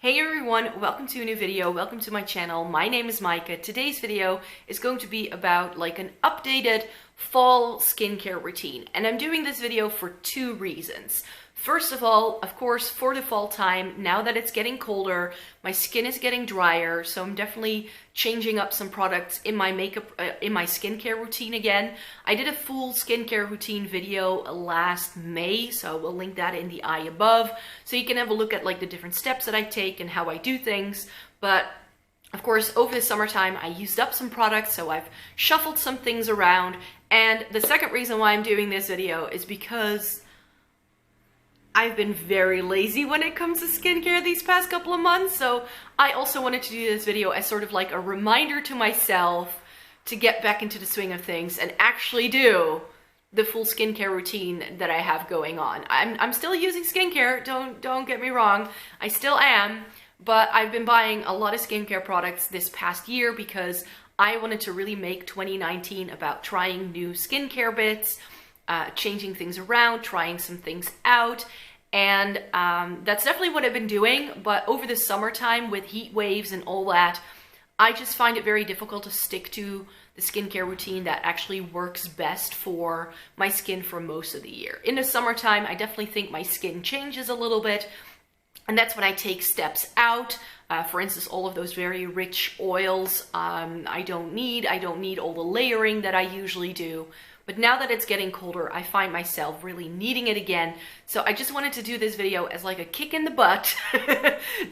Hey everyone, welcome to a new video. Welcome to my channel. My name is Micah. Today's video is going to be about like an updated fall skincare routine. And I'm doing this video for two reasons. First of all, of course, for the fall time, now that it's getting colder, my skin is getting drier, so I'm definitely changing up some products in my makeup, in my skincare routine again. I did a full skincare routine video last May, so I will link that in the eye above, so you can have a look at like the different steps that I take and how I do things. But of course, over the summertime, I used up some products, so I've shuffled some things around. And the second reason why I'm doing this video is because I've been very lazy when it comes to skincare these past couple of months, so I also wanted to do this video as sort of like a reminder to myself to get back into the swing of things and actually do the full skincare routine that I have going on. I'm still using skincare, don't get me wrong, I still am, but I've been buying a lot of skincare products this past year because I wanted to really make 2019 about trying new skincare bits, changing things around, trying some things out, and that's definitely what I've been doing. But over the summertime with heat waves and all that, I just find it very difficult to stick to the skincare routine that actually works best for my skin for most of the year. In the summertime, I definitely think my skin changes a little bit, and that's when I take steps out. For instance, all of those very rich oils I don't need all the layering that I usually do. But now that it's getting colder, I find myself really needing it again. So I just wanted to do this video as like a kick in the butt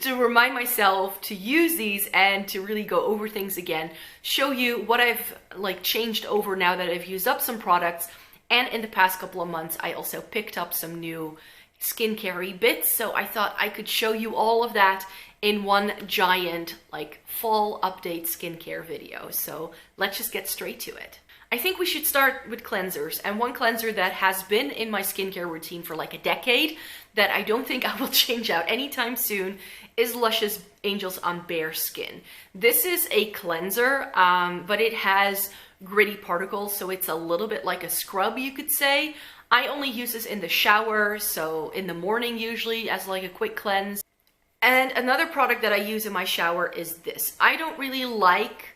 to remind myself to use these and to really go over things again. Show you what I've like changed over now that I've used up some products. And in the past couple of months, I also picked up some new skincare bits. So I thought I could show you all of that in one giant like fall update skincare video. So let's just get straight to it. I think we should start with cleansers, and one cleanser that has been in my skincare routine for like a decade that I don't think I will change out anytime soon is Lush's Angels on Bare Skin. This is a cleanser, but it has gritty particles, so it's a little bit like a scrub, you could say. I only use this in the shower, so in the morning usually as like a quick cleanse. And another product that I use in my shower is this. I don't really like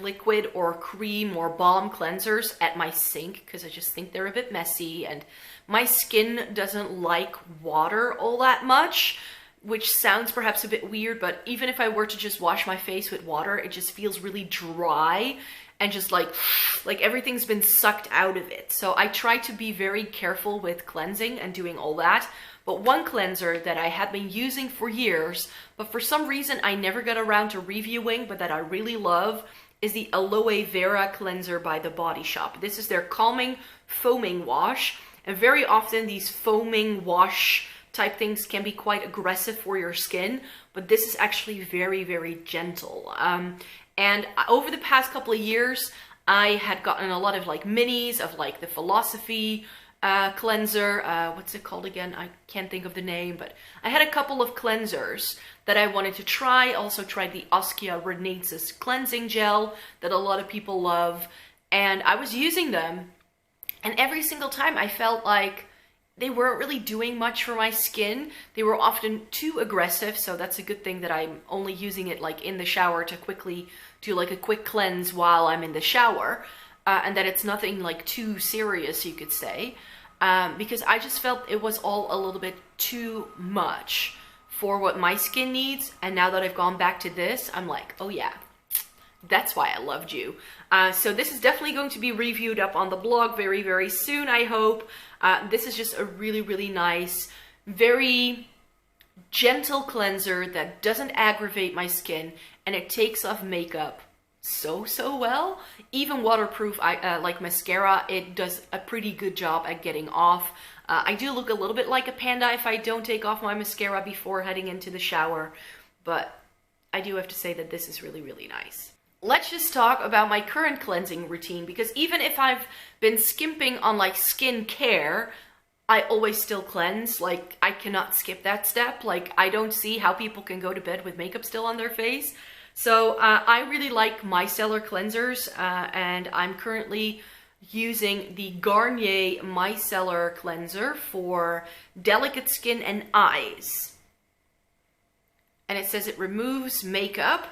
liquid or cream or balm cleansers at my sink because I just think they're a bit messy, and my skin doesn't like water all that much, which sounds perhaps a bit weird, but even if I were to just wash my face with water, it just feels really dry and just like everything's been sucked out of it. So I try to be very careful with cleansing and doing all that. But one cleanser that I had been using for years, but for some reason I never got around to reviewing, but that I really love, is the Aloe Vera Cleanser by The Body Shop. This is their calming foaming wash, and very often these foaming wash type things can be quite aggressive for your skin, but this is actually very, very gentle. And over the past couple of years, I had gotten a lot of like minis of like the Philosophy cleanser, what's it called again? I can't think of the name, but I had a couple of cleansers that I wanted to try. Also tried the Oskia Renaissance cleansing gel that a lot of people love, and I was using them, and every single time I felt like they weren't really doing much for my skin. They were often too aggressive, so that's a good thing that I'm only using it like in the shower to quickly do like a quick cleanse while I'm in the shower, and that it's nothing like too serious, you could say. Because I just felt it was all a little bit too much for what my skin needs. And now that I've gone back to this, I'm like, oh yeah, that's why I loved you. So this is definitely going to be reviewed up on the blog very, very soon, I hope. This is just a really, really nice, very gentle cleanser that doesn't aggravate my skin, and it takes off makeup so well. Even waterproof like mascara, it does a pretty good job at getting off. I do look a little bit like a panda if I don't take off my mascara before heading into the shower, but I do have to say that this is really, really nice. Let's just talk about my current cleansing routine, because even if I've been skimping on like skin care, I always still cleanse. Like, I cannot skip that step. Like, I don't see how people can go to bed with makeup still on their face. So I really like micellar cleansers, and I'm currently using the Garnier Micellar Cleanser for delicate skin and eyes. and it says it removes makeup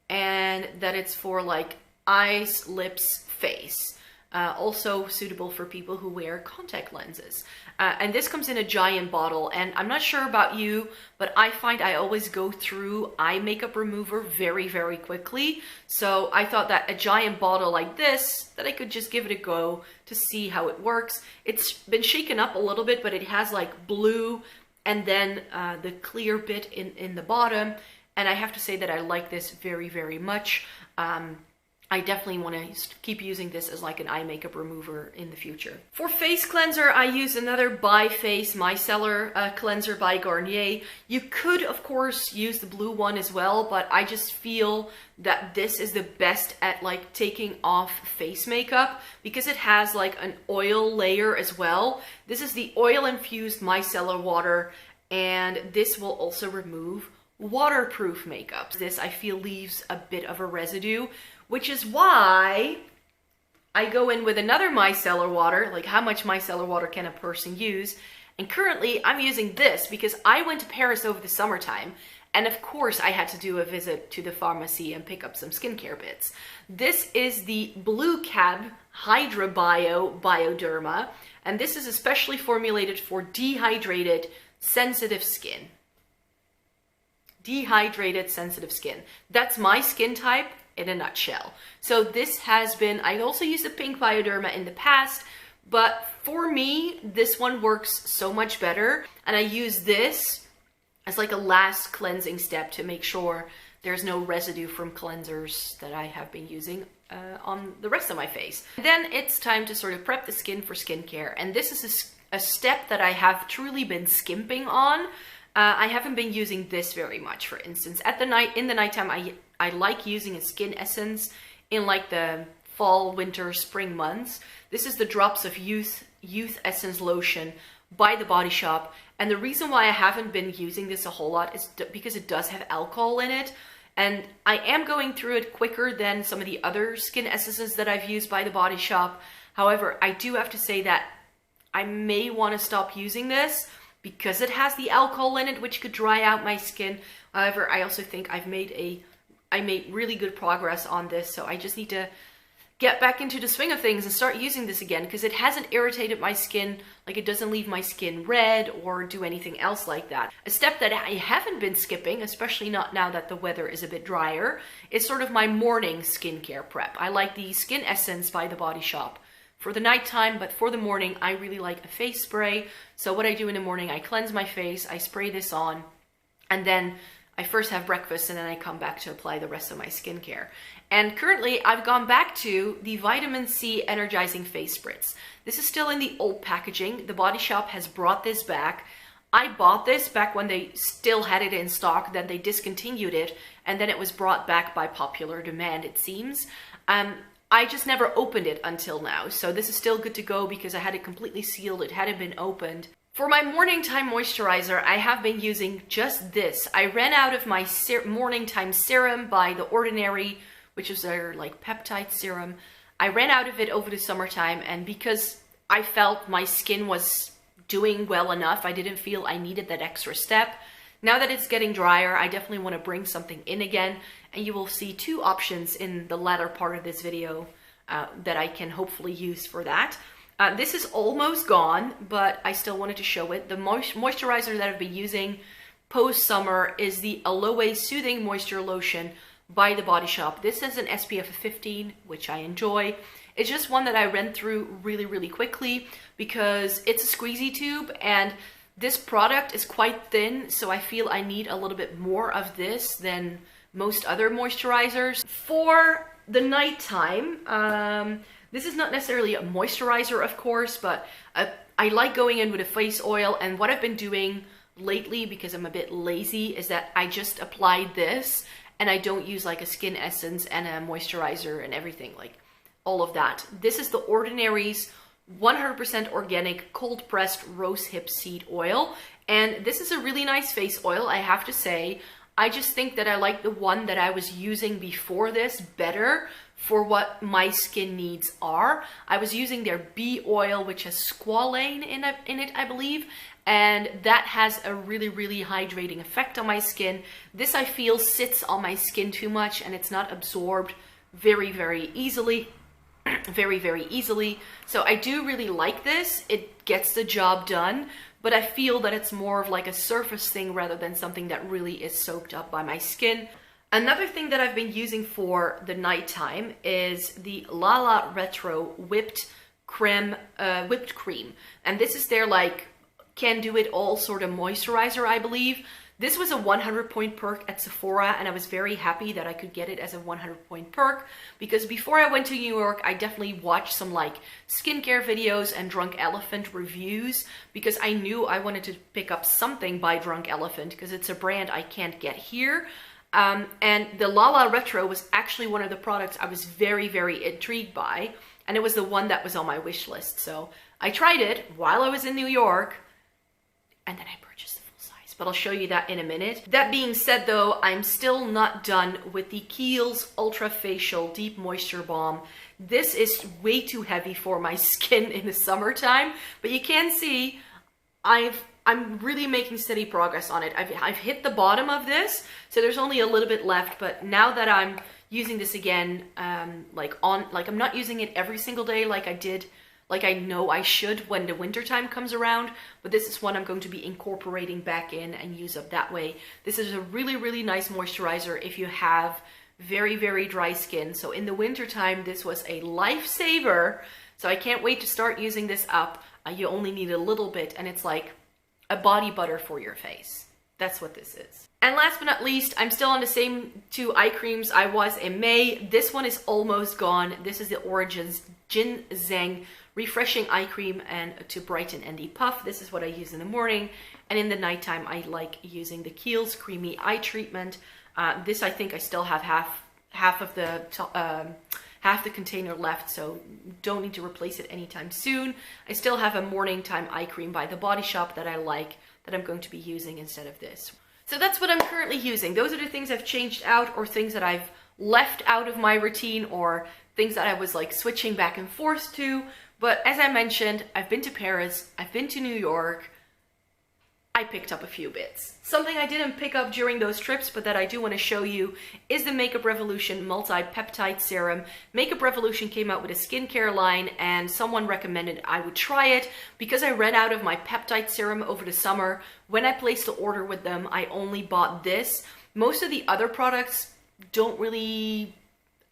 and that it's for like eyes, lips, face. Also suitable for people who wear contact lenses. And this comes in a giant bottle, and I'm not sure about you, but I find I always go through eye makeup remover very, very quickly. So I thought that a giant bottle like this, that I could just give it a go to see how it works. It's been shaken up a little bit, but it has like blue and then the clear bit in the bottom. And I have to say that I like this very, very much. I definitely want to keep using this as like an eye makeup remover in the future. For face cleanser, I use another By Face Micellar cleanser by Garnier. You could, of course, use the blue one as well, but I just feel that this is the best at like taking off face makeup because it has like an oil layer as well. This is the oil infused micellar water, and this will also remove waterproof makeup. This I feel leaves a bit of a residue, which is why I go in with another micellar water. Like, how much micellar water can a person use? And currently I'm using this because I went to Paris over the summertime, and of course I had to do a visit to the pharmacy and pick up some skincare bits. This is the Blue Cab Hydra Bio Bioderma, and this is especially formulated for dehydrated sensitive skin. Dehydrated sensitive skin. That's my skin type in a nutshell. So this has been, I also used the pink Bioderma in the past, but for me, this one works so much better. And I use this as like a last cleansing step to make sure there's no residue from cleansers that I have been using on the rest of my face. Then it's time to sort of prep the skin for skincare. And this is a step that I have truly been skimping on. I haven't been using this very much, for instance. In the nighttime, I like using a skin essence in like the fall, winter, spring months. This is the Drops of Youth Essence Lotion by The Body Shop. And the reason why I haven't been using this a whole lot is because it does have alcohol in it. And I am going through it quicker than some of the other skin essences that I've used by The Body Shop. However, I do have to say that I may want to stop using this because it has the alcohol in it, which could dry out my skin. However, I also think I made really good progress on this, so I just need to get back into the swing of things and start using this again, because it hasn't irritated my skin, like it doesn't leave my skin red or do anything else like that. A step that I haven't been skipping, especially not now that the weather is a bit drier, is sort of my morning skincare prep. I like the Skin Essence by The Body Shop for the nighttime, but for the morning, I really like a face spray. So what I do in the morning, I cleanse my face, I spray this on, and then I first have breakfast and then I come back to apply the rest of my skincare. And currently I've gone back to the Vitamin C Energizing Face Spritz. This is still in the old packaging. The Body Shop has brought this back. I bought this back when they still had it in stock, then they discontinued it, and then it was brought back by popular demand, it seems. I just never opened it until now, so this is still good to go because I had it completely sealed, it hadn't been opened. For my morning time moisturizer, I have been using just this. I ran out of my morning time serum by The Ordinary, which is their like peptide serum. I ran out of it over the summertime, and because I felt my skin was doing well enough, I didn't feel I needed that extra step. Now that it's getting drier, I definitely want to bring something in again, and you will see two options in the latter part of this video that I can hopefully use for that. This is almost gone, but I still wanted to show it. The moisturizer that I've been using post-summer is the Aloe Soothing Moisture Lotion by The Body Shop. This has an SPF of 15, which I enjoy. It's just one that I ran through really, really quickly because it's a squeezy tube, and this product is quite thin, so I feel I need a little bit more of this than most other moisturizers. For the nighttime, this is not necessarily a moisturizer, of course, but I like going in with a face oil, and what I've been doing lately, because I'm a bit lazy, is that I just applied this, and I don't use like a skin essence and a moisturizer and everything, like all of that. This is The Ordinary's 100% organic cold pressed rosehip seed oil, and this is a really nice face oil, I have to say. I just think that I like the one that I was using before this better for what my skin needs are. I was using their bee oil, which has squalane in it, I believe, and that has a really, really hydrating effect on my skin. This I feel sits on my skin too much and it's not absorbed very, very easily. Very, very easily. So I do really like this. It gets the job done, but I feel that it's more of like a surface thing rather than something that really is soaked up by my skin. Another thing that I've been using for the nighttime is the Lala Retro whipped cream, and this is their like can do it all sort of moisturizer, I believe. This was a 100 point perk at Sephora, and I was very happy that I could get it as a 100 point perk, because before I went to New York, I definitely watched some like skincare videos and Drunk Elephant reviews, because I knew I wanted to pick up something by Drunk Elephant, because it's a brand I can't get here. And the Lala Retro was actually one of the products I was very, very intrigued by, and it was the one that was on my wish list. So I tried it while I was in New York, and then I purchased the full size, but I'll show you that in a minute. That being said though, I'm still not done with the Kiehl's Ultra Facial Deep Moisture Balm. This is way too heavy for my skin in the summertime, but you can see I'm really making steady progress on it. I've hit the bottom of this, so there's only a little bit left, but now that I'm using this again, I'm not using it every single day like I did, like I know I should when the winter time comes around, but this is one I'm going to be incorporating back in and use up that way. This is a really, really nice moisturizer if you have very, very dry skin. So in the winter time, this was a lifesaver. So I can't wait to start using this up. You only need a little bit, and it's like a body butter for your face. That's what this is. And last but not least, I'm still on the same two eye creams I was in May. This one is almost gone. This is the Origins Ginseng Refreshing Eye Cream and to brighten and depuff. This is what I use in the morning, and in the nighttime I like using the Kiehl's Creamy Eye Treatment. This I think I still have half the container left, so don't need to replace it anytime soon. I still have a morning time eye cream by The Body Shop that I like, that I'm going to be using instead of this. So that's what I'm currently using. Those are the things I've changed out, or things that I've left out of my routine, or things that I was like switching back and forth to. But as I mentioned, I've been to Paris, I've been to New York, I picked up a few bits. Something I didn't pick up during those trips, but that I do want to show you, is the Makeup Revolution Multi-Peptide Serum. Makeup Revolution came out with a skincare line, and someone recommended I would try it because I ran out of my peptide serum over the summer. When I placed the order with them, I only bought this. Most of the other products don't really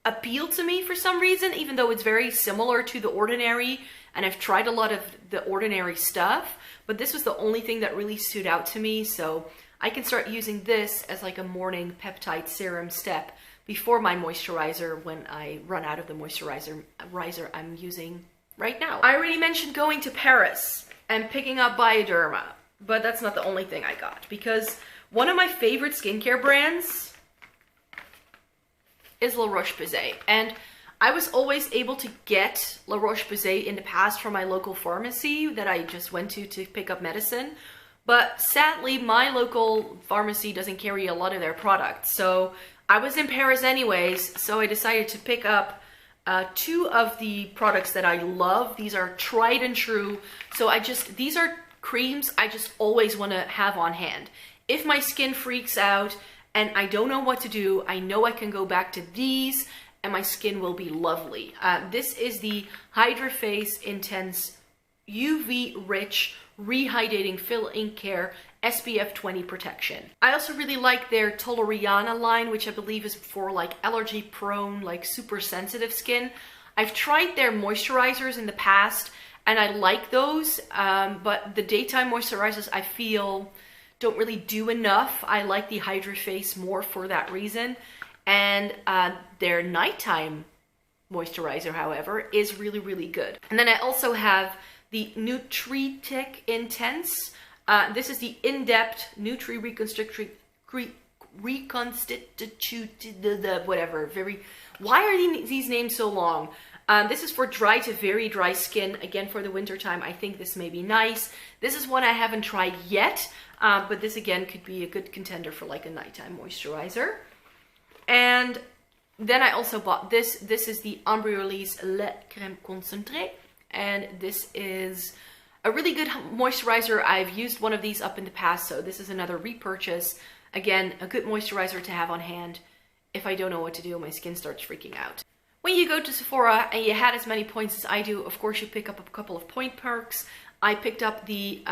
appeal to me for some reason, even though it's very similar to The Ordinary, and I've tried a lot of The Ordinary stuff, but this was the only thing that really stood out to me. So I can start using this as like a morning peptide serum step before my moisturizer when I run out of the moisturizer I'm using right now. I already mentioned going to Paris and picking up Bioderma, but that's not the only thing I got, because one of my favorite skincare brands is La Roche-Posay, and I was always able to get La Roche-Posay in the past from my local pharmacy that I just went to pick up medicine, but sadly my local pharmacy doesn't carry a lot of their products. So I was in Paris anyways, so I decided to pick up two of the products that I love. These are tried and true, so these are creams I just always want to have on hand. If my skin freaks out and I don't know what to do, I know I can go back to these and my skin will be lovely. This is the Hydra Face Intense UV Rich Rehydrating Fill-In Care SPF 20 Protection. I also really like their Toleriana line, which I believe is for like allergy prone, like super sensitive skin. I've tried their moisturizers in the past and I like those, but the daytime moisturizers I feel don't really do enough. I like the Hydra Face more for that reason. And their nighttime moisturizer, however, is really, really good. And then I also have the Nutri-Tech Intense. This is the in-depth Nutri reconstituted, whatever. Why are these names so long? This is for dry to very dry skin. Again, for the winter time, I think this may be nice. This is one I haven't tried yet, but this again could be a good contender for like a nighttime moisturizer. And then I also bought this. This is the Embryolisse Le Crème Concentrée, and this is A really good moisturizer. I've used one of these up in the past, so this is another repurchase. Again, a good moisturizer to have on hand if I don't know what to do and my skin starts freaking out. When you go to Sephora and you had as many points as I do, of course you pick up a couple of point perks. I picked up the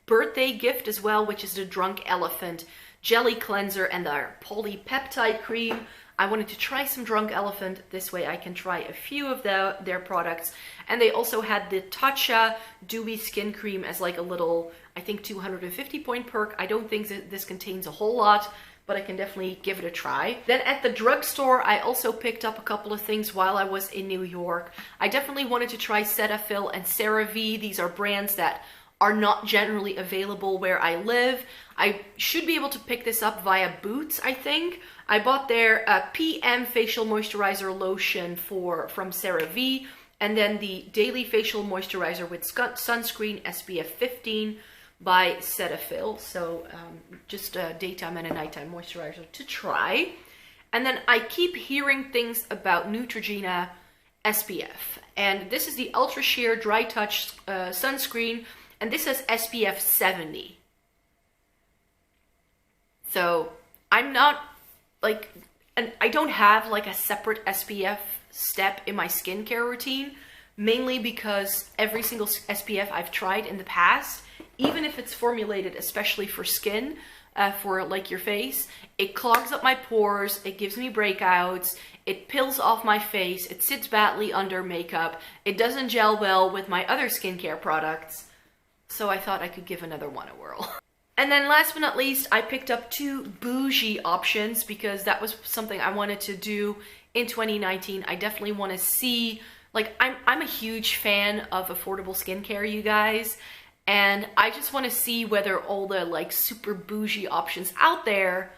birthday gift as well, which is the Drunk Elephant Jelly Cleanser and their Polypeptide Cream. I wanted to try some Drunk Elephant. This way I can try a few of their products. And they also had the Tatcha Dewy Skin Cream as like a little, I think 250 point perk. I don't think that this contains a whole lot, but I can definitely give it a try. Then at the drugstore, I also picked up a couple of things while I was in New York. I definitely wanted to try Cetaphil and CeraVe. These are brands that are not generally available where I live. I should be able to pick this up via Boots, I think. I bought their PM Facial Moisturizer Lotion from CeraVe, and then the Daily Facial Moisturizer with Sunscreen SPF 15 by Cetaphil. So just a daytime and a nighttime moisturizer to try. And then I keep hearing things about Neutrogena SPF. And this is the Ultra Sheer Dry Touch Sunscreen. And this says SPF 70. So I'm not like, and I don't have like a separate SPF step in my skincare routine, mainly because every single SPF I've tried in the past, even if it's formulated especially for skin, for like your face, it clogs up my pores, it gives me breakouts, it peels off my face, it sits badly under makeup, it doesn't gel well with my other skincare products. So I thought I could give another one a whirl. And then last but not least, I picked up 2 Bougie options because that was something I wanted to do in 2019. I definitely want to see, like, I'm a huge fan of affordable skincare, you guys. And I just want to see whether all the like super bougie options out there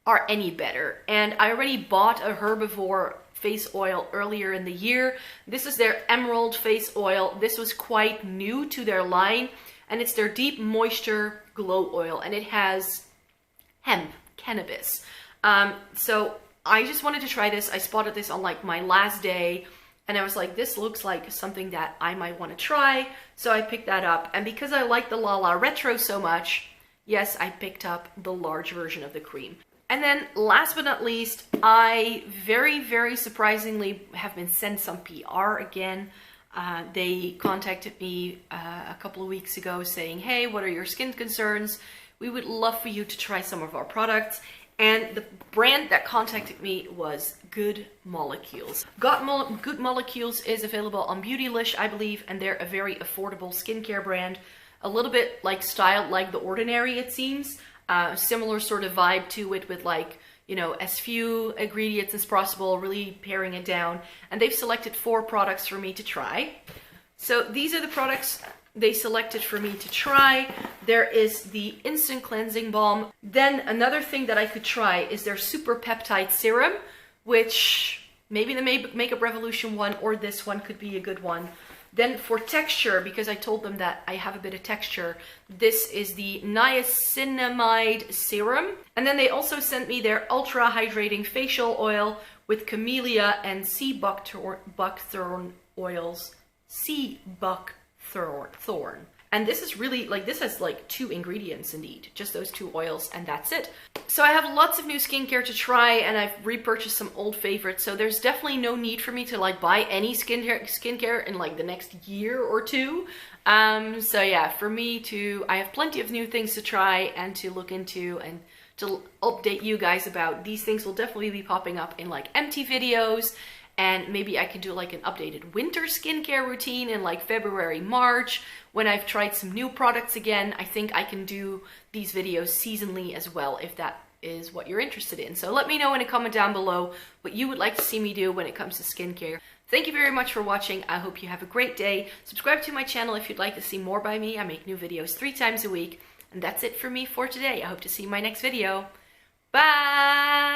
are any better. And I already bought a Herbivore face oil earlier in the year. This is their Emerald face oil. This was quite new to their line, and it's their Deep Moisture Glow Oil, and it has hemp, cannabis. So I just wanted to try this. I spotted this on like my last day, and I was like, this looks like something that I might want to try. So I picked that up, and because I like the Lala Retro so much, yes, I picked up the large version of the cream. And then last but not least, I very, very surprisingly have been sent some PR again. They contacted me a couple of weeks ago saying, hey, what are your skin concerns? We would love for you to try some of our products. And the brand that contacted me was Good Molecules. Good Molecules is available on Beautylish, I believe, and they're a very affordable skincare brand. A little bit like styled like The Ordinary, it seems. Similar sort of vibe to it with like, you know, as few ingredients as possible, really paring it down. And they've selected 4 products for me to try. So these are the products they selected for me to try. There is the Instant Cleansing Balm. Then another thing that I could try is their Super Peptide Serum, which maybe the Makeup Revolution one or this one could be a good one. Then for texture, because I told them that I have a bit of texture, this is the Niacinamide Serum. And then they also sent me their Ultra Hydrating Facial Oil with Camellia and Sea Buckthorn oils. Sea Buckthorn. And this is really, like, this has like 2 ingredients indeed, just those 2 oils, and that's it. So I have lots of new skincare to try, and I've repurchased some old favorites, so there's definitely no need for me to like buy any skincare in like the next year or 2. So yeah, for me I have plenty of new things to try and to look into and to update you guys about. These things will definitely be popping up in like empty videos. And maybe I can do like an updated winter skincare routine in like February, March, when I've tried some new products again. I think I can do these videos seasonally as well, if that is what you're interested in. So let me know in a comment down below what you would like to see me do when it comes to skincare. Thank you very much for watching. I hope you have a great day. Subscribe to my channel if you'd like to see more by me. I make new videos 3 times a week. And that's it for me for today. I hope to see you in my next video. Bye!